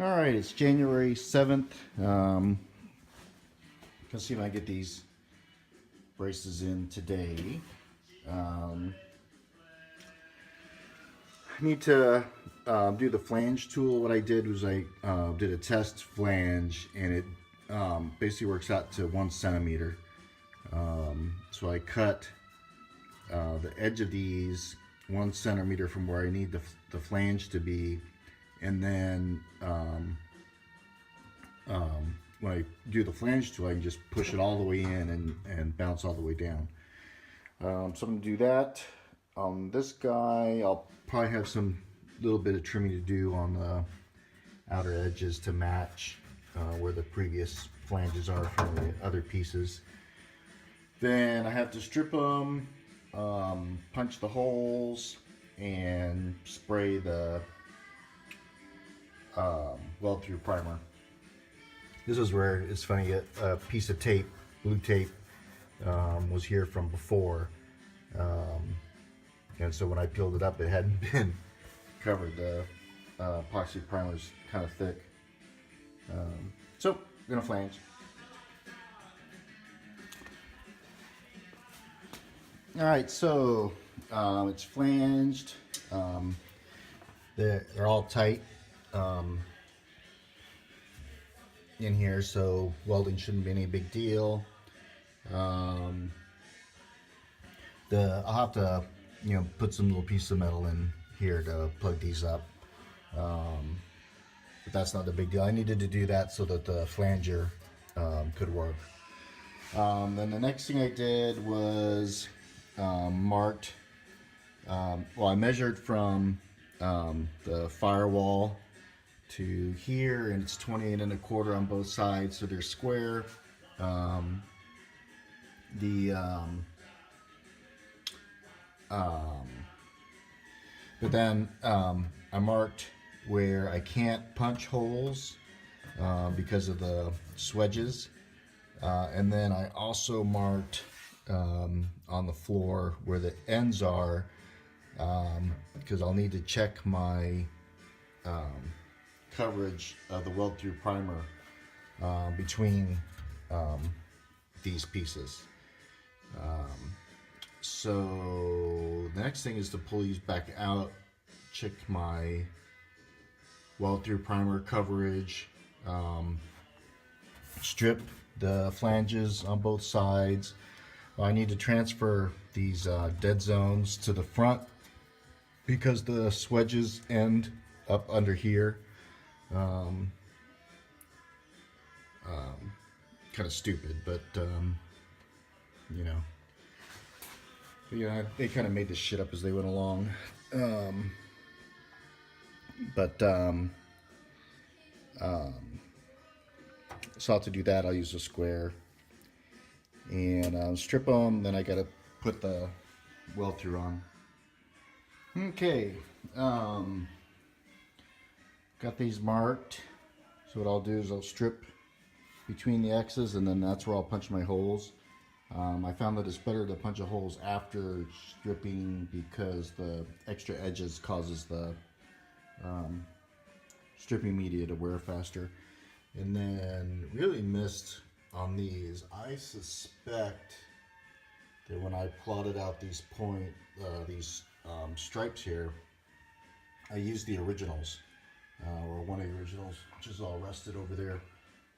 All right, it's January 7th. Let's see if I get these braces in today. I need to do the flange tool. What I did was I did a test flange, and it basically works out to 1 centimeter. So I cut the edge of these 1 centimeter from where I need the flange to be, and then when I do the flange tool, I can just push it all the way in and bounce all the way down. So I'm going to do that. This guy, I'll probably have some little bit of trimming to do on the outer edges to match where the previous flanges are from the other pieces. Then I have to strip them, punch the holes, and spray the weld-through primer. This is where it's funny, a piece of tape, blue tape, was here from before. And so when I peeled it up, it hadn't been covered. The epoxy primer is kind of thick. So we're gonna flange. All right, so it's flanged. They're all tight in here, so welding shouldn't be any big deal. I'll have to, put some little piece of metal in here to plug these up. But that's not the big deal. I needed to do that so that the flanger could work. Then the next thing I did was marked. I measured from the firewall to here, and it's 28 1/4 on both sides, so they're square. But then I marked where I can't punch holes because of the swedges, and then I also marked on the floor where the ends are, because I'll need to check my coverage of the weld-through primer between these pieces. So the next thing is to pull these back out, check my weld-through primer coverage, strip the flanges on both sides. I need to transfer these dead zones to the front because the swedges end up under here. Kind of stupid, but they kind of made this shit up as they went along. So to do that, I'll use a square and strip them. Then I gotta put the weld through on. Okay, got these marked. So what I'll do is I'll strip between the X's, and then that's where I'll punch my holes. I found that it's better to punch the holes after stripping because the extra edges causes the stripping media to wear faster. And then really missed on these. I suspect that when I plotted out these stripes here, I used the originals, or one of the originals, which is all rusted over there.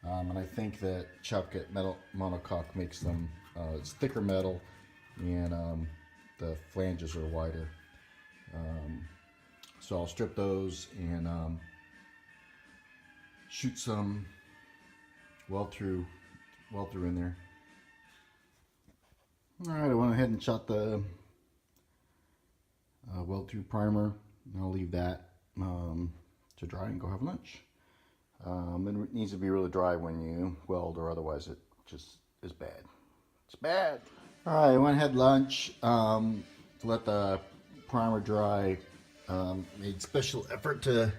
And I think that Chopkett metal monocoque makes them, it's thicker metal, and the flanges are wider. So I'll strip those and shoot some weld through in there. Alright, I went ahead and shot the weld through primer. I'll leave that to dry and go have lunch. It needs to be really dry when you weld, or otherwise it just is bad. It's bad. Alright, I went and had lunch to let the primer dry. Made special effort to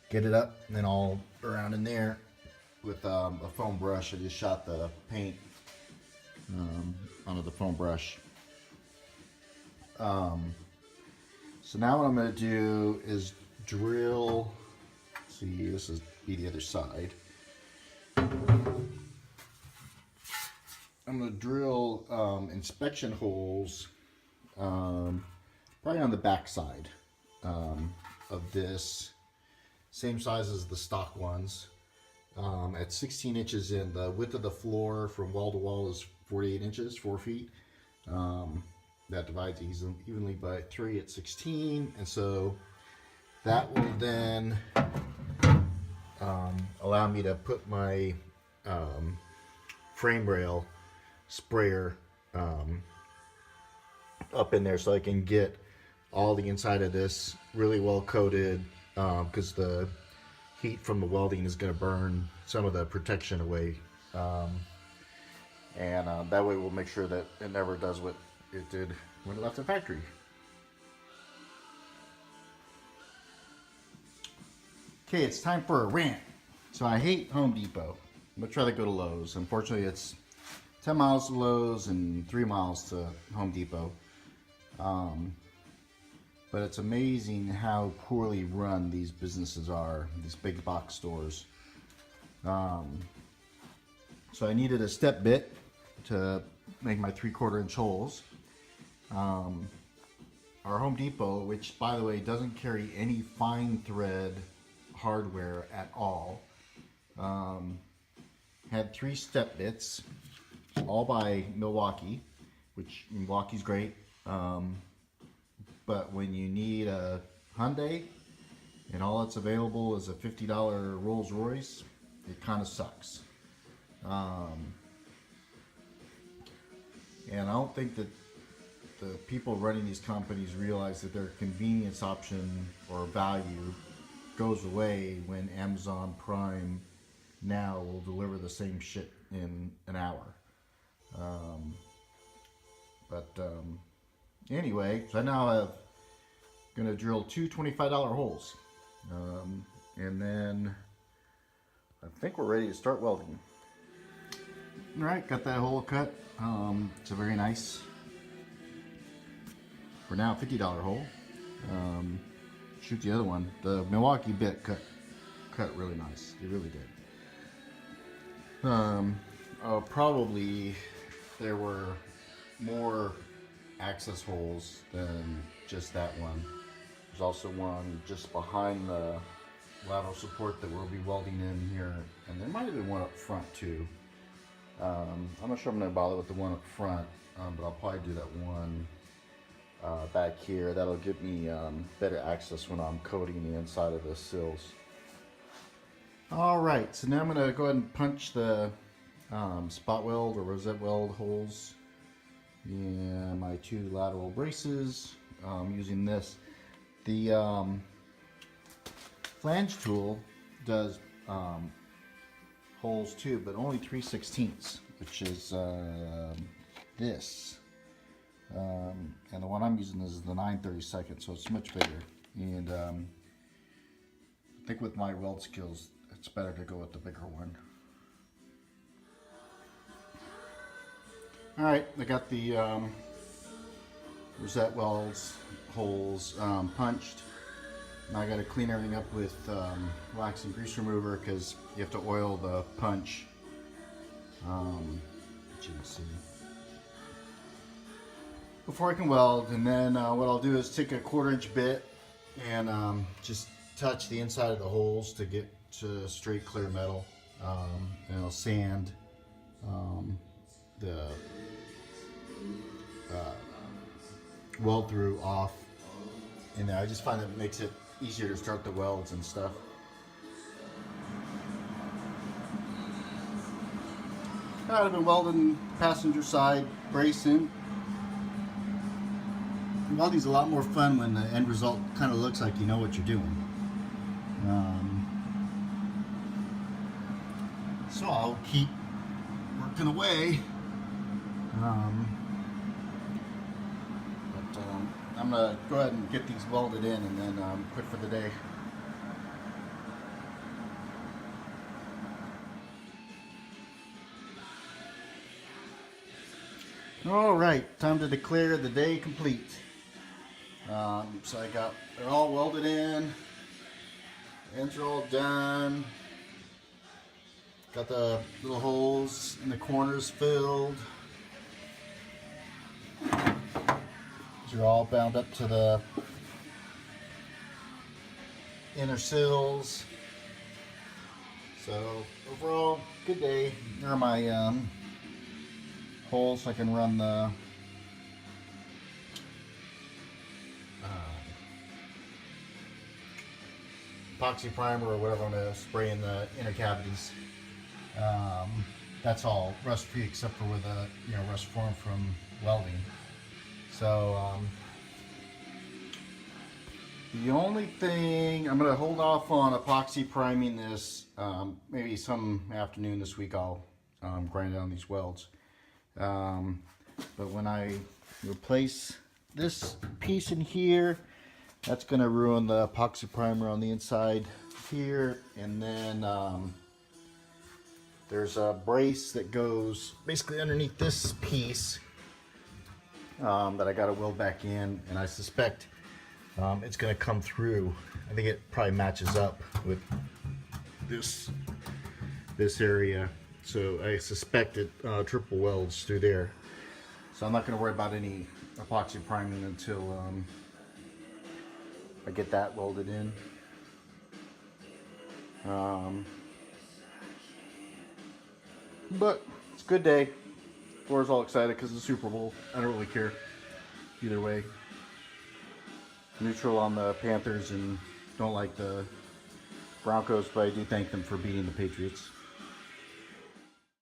get it up and then all around in there with a foam brush. I just shot the paint onto the foam brush. So now what I'm going to do is drill. Let's see, this is be the other side. I'm going to drill inspection holes probably on the back side of this. Same size as the stock ones. At 16 inches in. The width of the floor from wall to wall is 48 inches, 4 feet. That divides evenly by 3 at 16. And so that will then allow me to put my frame rail sprayer up in there so I can get all the inside of this really well coated, because the heat from the welding is going to burn some of the protection away, and that way we'll make sure that it never does what it did when it left the factory. Okay, it's time for a rant. So I hate Home Depot. Much rather go to Lowe's. Unfortunately, it's 10 miles to Lowe's and 3 miles to Home Depot. But it's amazing how poorly run these businesses are, these big box stores. So I needed a step bit to make my 3/4 inch holes. Our Home Depot, which by the way doesn't carry any fine thread hardware at all, had 3 step bits, all by Milwaukee, which Milwaukee's great. But when you need a Hyundai and all that's available is a $50 Rolls Royce, it kind of sucks. And I don't think that the people running these companies realize that their convenience option or value goes away when Amazon Prime now will deliver the same shit in an hour. Anyway, so I now have gonna drill 2 $25 holes, and then I think we're ready to start welding. All right, got that hole cut. It's a very nice, for now, $50 hole. Shoot the other one. The Milwaukee bit cut really nice. It really did. Probably there were more access holes than just that one. There's also one just behind the lateral support that we'll be welding in here, and there might have been one up front too. I'm not sure I'm going to bother with the one up front, but I'll probably do that one back here. That'll give me better access when I'm coating the inside of the sills. Alright, so now I'm going to go ahead and punch the spot weld or rosette weld holes in my 2 lateral braces, using this. The flange tool does holes too, but only 3/16, which is this. And the one I'm using is the 9/32, so it's much bigger. And I think with my weld skills, it's better to go with the bigger one. Alright, I got the rosette welds holes punched. Now I got to clean everything up with wax and grease remover, because you have to oil the punch, which you can see, before I can weld. And then what I'll do is take a 1/4 inch bit and just touch the inside of the holes to get to straight clear metal, and I'll sand the weld through off in there. I just find that it makes it easier to start the welds and stuff. I've been welding passenger side bracing. Welding's a lot more fun when the end result kind of looks like you know what you're doing. So I'll keep working away. I'm going to go ahead and get these welded in and then quit for the day. Alright, time to declare the day complete. So they're all welded in. ends are all done. Got the little holes in the corners filled. These are all bound up to the inner sills. So overall, good day. There are my holes so I can run the epoxy primer or whatever I'm going to spray in the inner cavities. That's all rust free except for where the rust formed from welding. So the only thing I'm going to hold off on epoxy priming this. Maybe some afternoon this week I'll grind down these welds. But when I replace this piece in here, that's going to ruin the epoxy primer on the inside here. And then there's a brace that goes basically underneath this piece that I got to weld back in, and I suspect it's going to come through. I think it probably matches up with this area, so I suspect it triple welds through there. So I'm not going to worry about any epoxy priming until I get that welded in. But it's a good day. Floor's all excited because of the Super Bowl. I don't really care either way. Neutral on the Panthers and don't like the Broncos, but I do thank them for beating the Patriots.